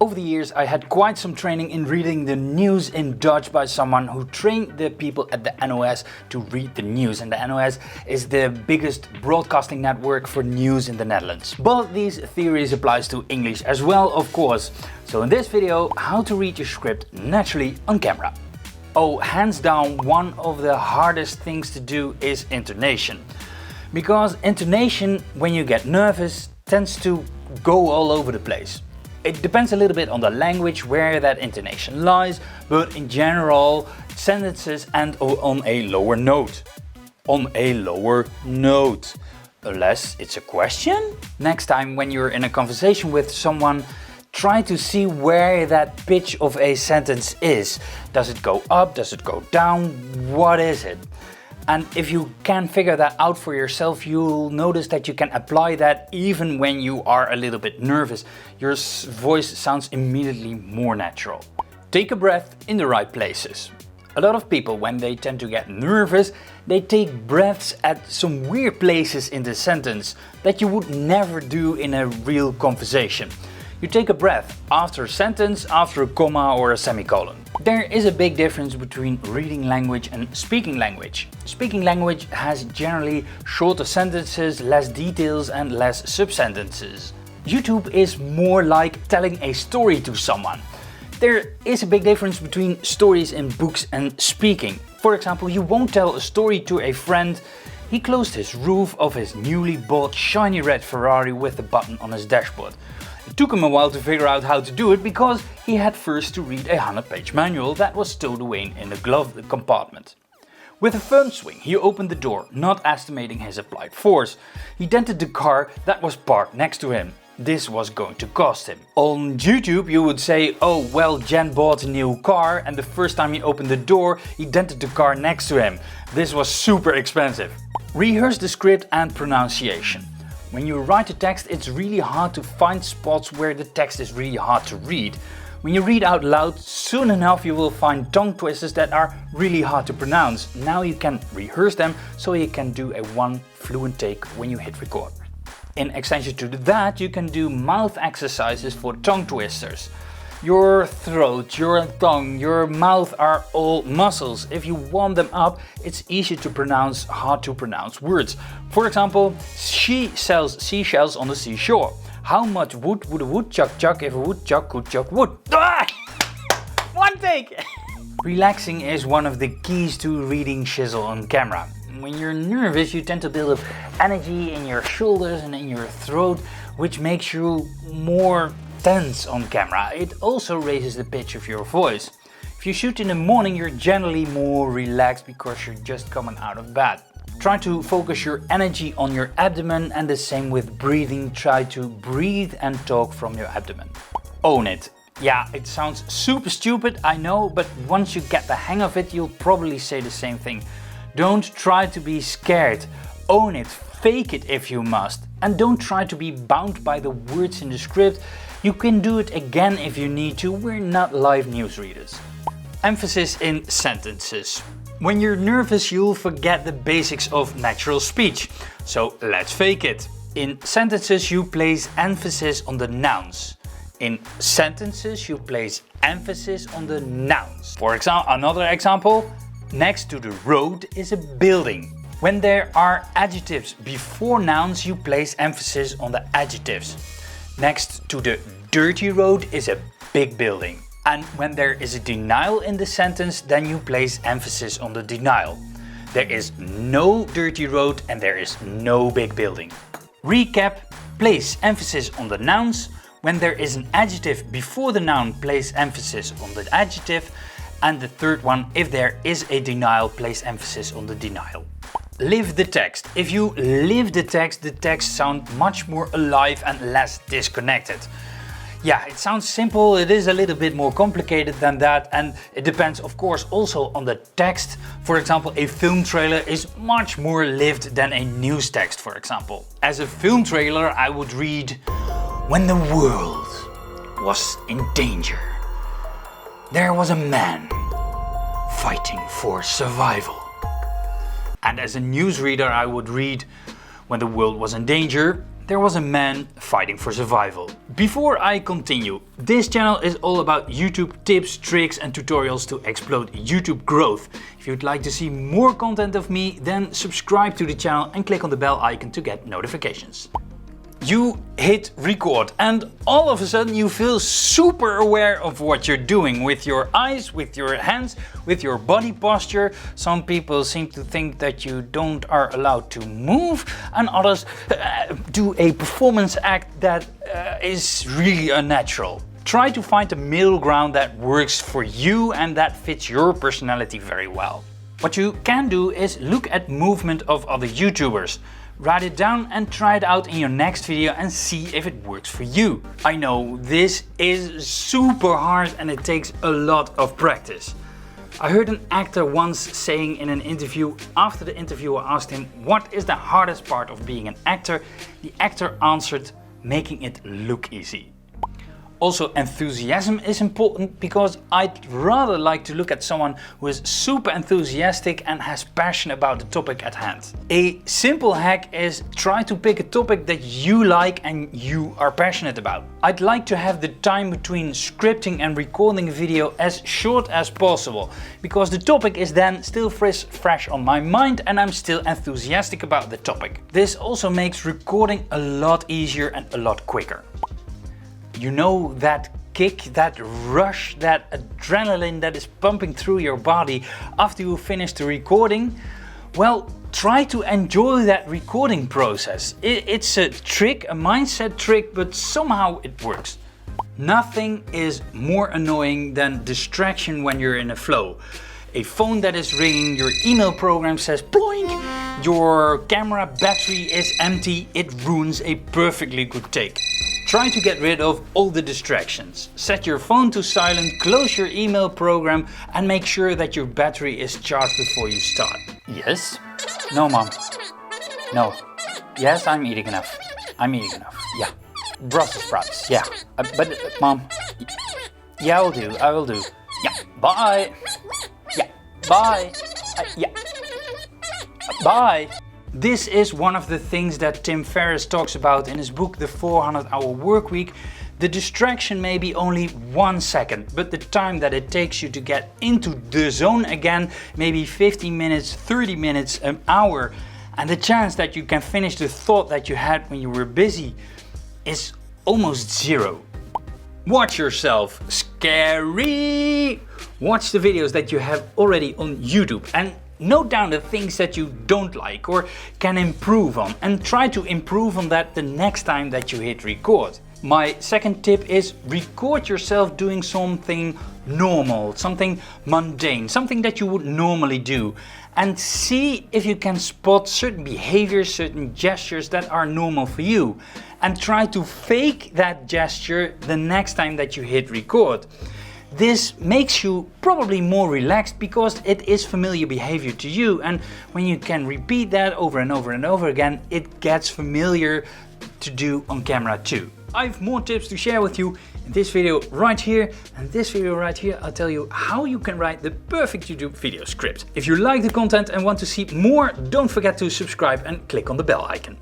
Over the years I had quite some training in reading the news in Dutch by someone who trained the people at the NOS to read the news, and the NOS is the biggest broadcasting network for news in the Netherlands. But these theories applies to English as well, of course. So in this video, how to read your script naturally on camera. Oh, hands down, one of the hardest things to do is intonation. Because intonation, when you get nervous, tends to go all over the place. It depends a little bit on the language where that intonation lies, but in general, sentences end on a lower note. On a lower note. Unless it's a question? Next time when you're in a conversation with someone, try to see where that pitch of a sentence is. Does it go up? Does it go down? What is it? And if you can figure that out for yourself, you'll notice that you can apply that even when you are a little bit nervous. Your voice sounds immediately more natural. Take a breath in the right places. A lot of people, when they tend to get nervous, they take breaths at some weird places in the sentence that you would never do in a real conversation. You take a breath after a sentence, after a comma or a semicolon. There is a big difference between reading language and speaking language. Speaking language has generally shorter sentences, less details and less subsentences. YouTube is more like telling a story to someone. There is a big difference between stories in books and speaking. For example, you won't tell a story to a friend. He closed his roof of his newly bought shiny red Ferrari with a button on his dashboard. It took him a while to figure out how to do it because he had first to read a 100-page manual that was stowed away in the glove compartment. With a firm swing he opened the door, not estimating his applied force. He dented the car that was parked next to him. This was going to cost him. On YouTube you would say, oh well, Jen bought a new car and the first time he opened the door he dented the car next to him. This was super expensive. Rehearse the script and pronunciation. When you write a text, it's really hard to find spots where the text is really hard to read. When you read out loud, soon enough you will find tongue twisters that are really hard to pronounce. Now you can rehearse them so you can do a one fluent take when you hit record. In extension to that, you can do mouth exercises for tongue twisters. Your throat, your tongue, your mouth are all muscles. If you warm them up, it's easy to pronounce hard to pronounce words. For example, she sells seashells on the seashore. How much wood would a woodchuck chuck if a woodchuck could chuck wood? Ah! One take! Relaxing is one of the keys to reading shizzle on camera. When you're nervous, you tend to build up energy in your shoulders and in your throat, which makes you more tense on camera. It also raises the pitch of your voice. If you shoot in the morning, you're generally more relaxed because you're just coming out of bed. Try to focus your energy on your abdomen, and the same with breathing. Try to breathe and talk from your abdomen. Own it. Yeah, it sounds super stupid, I know, but once you get the hang of it, you'll probably say the same thing. Don't try to be scared. Own it. Fake it if you must. And don't try to be bound by the words in the script. You can do it again if you need to, we're not live newsreaders. Emphasis in sentences. When you're nervous, you'll forget the basics of natural speech. So let's fake it. In sentences you place emphasis on the nouns. In sentences you place emphasis on the nouns. For example, another example, next to the road is a building. When there are adjectives before nouns, you place emphasis on the adjectives. Next to the dirty road is a big building. And when there is a denial in the sentence, then you place emphasis on the denial. There is no dirty road and there is no big building. Recap, place emphasis on the nouns. When there is an adjective before the noun, place emphasis on the adjective. And the third one, if there is a denial, place emphasis on the denial. Live the text. If you live the text sounds much more alive and less disconnected. Yeah, it sounds simple, it is a little bit more complicated than that, and it depends of course also on the text. For example, a film trailer is much more lived than a news text, for example. As a film trailer I would read, when the world was in danger, there was a man fighting for survival. And as a newsreader I would read, when the world was in danger, there was a man fighting for survival. Before I continue, this channel is all about YouTube tips, tricks and tutorials to explode YouTube growth. If you'd like to see more content of me, then subscribe to the channel and click on the bell icon to get notifications. You hit record and all of a sudden you feel super aware of what you're doing with your eyes, with your hands, with your body posture. Some people seem to think that you are allowed to move, and others do a performance act that is really unnatural. Try to find a middle ground that works for you and that fits your personality very well. What you can do is look at movement of other YouTubers. Write it down and try it out in your next video and see if it works for you. I know this is super hard and it takes a lot of practice. I heard an actor once saying in an interview, after the interviewer asked him what is the hardest part of being an actor, the actor answered, making it look easy. Also, enthusiasm is important because I'd rather like to look at someone who is super enthusiastic and has passion about the topic at hand. A simple hack is try to pick a topic that you like and you are passionate about. I'd like to have the time between scripting and recording a video as short as possible, because the topic is then still fresh on my mind and I'm still enthusiastic about the topic. This also makes recording a lot easier and a lot quicker. You know that kick, that rush, that adrenaline that is pumping through your body after you finish the recording? Well, try to enjoy that recording process. It's a trick, a mindset trick, but somehow it works. Nothing is more annoying than distraction when you're in a flow. A phone that is ringing, your email program says boing, your camera battery is empty, it ruins a perfectly good take. Try to get rid of all the distractions. Set your phone to silent, close your email program and make sure that your battery is charged before you start. Yes? No, Mom. No. Yes, I'm eating enough. I'm eating enough. Yeah. Brussels sprouts. Yeah. But Mom. Yeah, I will do. Yeah. Bye. Yeah. Bye. Yeah. Bye. This is one of the things that Tim Ferriss talks about in his book The 400-Hour Workweek. The distraction may be only 1 second, but the time that it takes you to get into the zone again, maybe 15 minutes, 30 minutes, an hour, and the chance that you can finish the thought that you had when you were busy is almost zero. Watch yourself. Scary! Watch the videos that you have already on YouTube and note down the things that you don't like or can improve on, and try to improve on that the next time that you hit record. My second tip is record yourself doing something normal, something mundane, something that you would normally do, and see if you can spot certain behaviors, certain gestures that are normal for you, and try to fake that gesture the next time that you hit record. This makes you probably more relaxed because it is familiar behavior to you, and when you can repeat that over and over and over again, it gets familiar to do on camera too. I have more tips to share with you in this video right here, and this video right here I'll tell you how you can write the perfect YouTube video script. If you like the content and want to see more, don't forget to subscribe and click on the bell icon.